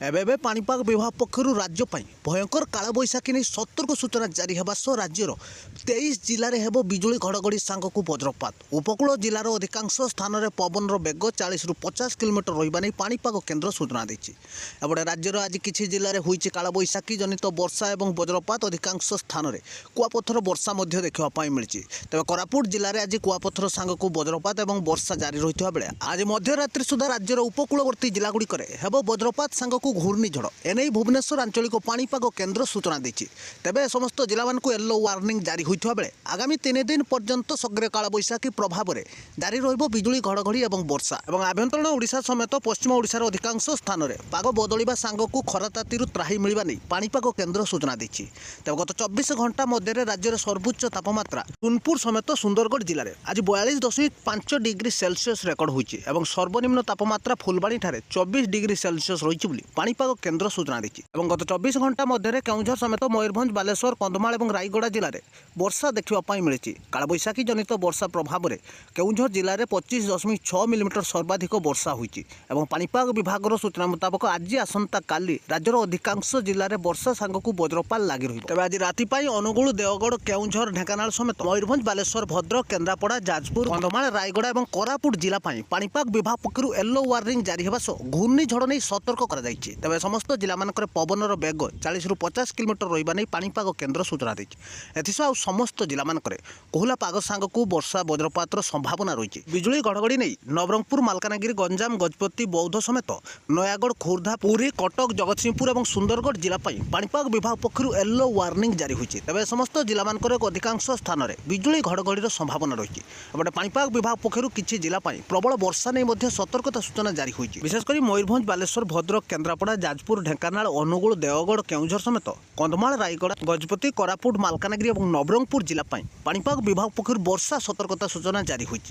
एबे पाणीपाग विभाग पक्षर राज्य भयंकर कालबैशाखी नहीं सतर्क सूचना जारी होगा सह राज्यर 23 जिले में हेब बिजुली घड़घड़ी सांग को वज्रपात। उपकूल जिलार अधिकांश स्थान में पवन बेग 40 ରୁ 50 किलोमीटर रहा नहीं पाणीपाग केन्द्र सूचना देती। एपटे राज्यर आज किसी जिले में होती कालबैशाखी जनित वर्षा और वज्रपात अधिकांश स्थान में कुआपथर वर्षा देखापी मिली। तेज कोरापुट जिले में आज कुआपथर सांग को वज्रपात और वर्षा जारी रही बेले आज मध्यरात्रि सुधा राज्यर उपकूलवर्ती जिलागुड़िक हेब वज्रपात सांग घूर्णिझड़ एने भुवनेश्वर आंचलिक पाणीपाग केन्द्र सूचना देती। तेबे समस्त जिला येलो वार्निंग जारी होता बेले आगामी 3 दिन पर्यंत सक्रिय कालबैशाखी प्रभाव में जारी रहिबो बिजुली घड़घड़ी और वर्षा और आभ्यंतरण ओडिशा समेत पश्चिम ओडिशार अधिकांश स्थान में पाग बदलवा सांग को खरा तातीरु त्राही मिलवा नहीं पाणीपाग केन्द्र सूचना देती। तेज गत 24 घंटा मध्य राज्यर सर्वोच्च तापमात्रा सोनपुर समेत सुंदरगढ़ जिले में आज 42.5 डिग्री सेल्सियस रेकर्ड होती और सर्वनिम्न तापमात्रा फुलबाणी ठारे 24 डिग्री सेल्सियस रही पाणीपाग केन्द्र सूचना देती। गत 24 घंटा मध्य केउझर समेत मयूरभंज बालेश्वर कंधमाल और रायगड़ा जिले में वर्षा देखापी मिली। कालबैशाखी जनित वर्षा प्रभाव में केउझर जिले में 25.6 मिलीमीटर सर्वाधिक वर्षा होती। पाणीपाग विभाग सूचना मुताबक आज आसंता काली राज्यर अधिकांश जिले में वर्षा सांग को वज्रपात लगी रही। तेज आज राति अनुगुल देवगढ़ केउझर ढेंकानाल समेत मयूरभंज बालेश्वर भद्रक केन्द्रापड़ा जाजपुर कंधमाल रायगड़ा और कोरापुट जिला पाणीपाग विभाग पक्षर येलो वार्निंग जारी होगा सह घूर्णिझड़ नहीं सतर्क कर तेज समस्त जिला मानक पवन बेग 40 ରୁ 50 किलोमीटर रहा नहीं पाणीपाग केन्द्र सूचना देती। एसह समस्त जिला मानक कोहला पाग सांग को वर्षा वज्रपात संभावना रही। बिजुली घड़घड़ी नहीं नवरंगपुर मालकानगिरी गंजाम गजपति बौद्ध समेत नयागढ़ खोर्धा पुरी कटक जगतसिंहपुर और सुंदरगढ़ जिला पाणीपाग विभाग पक्षर येलो वार्निंग जारी होती। तेज समस्त जिला मानक अधिकांश स्थान में बिजुली घड़घड़ी संभावना रही। एपटे पाणीपाग विभाग पक्षर किसी जिला प्रबल वर्षा नहीं सतर्कता सूचना जारी होती। विशेषकर मयूरभंज बालेश्वर भद्रक केन्द्रापड़ा जाजपुर ढेंकानाल अनुगुल देवगढ़ केउझर समेत कंधमाल रायगड़ा गजपति कोरापुट मालकानगिरी और नवरंगपुर जिला पाणीपाग विभाग पक्षर वर्षा सतर्कता सूचना जारी होती।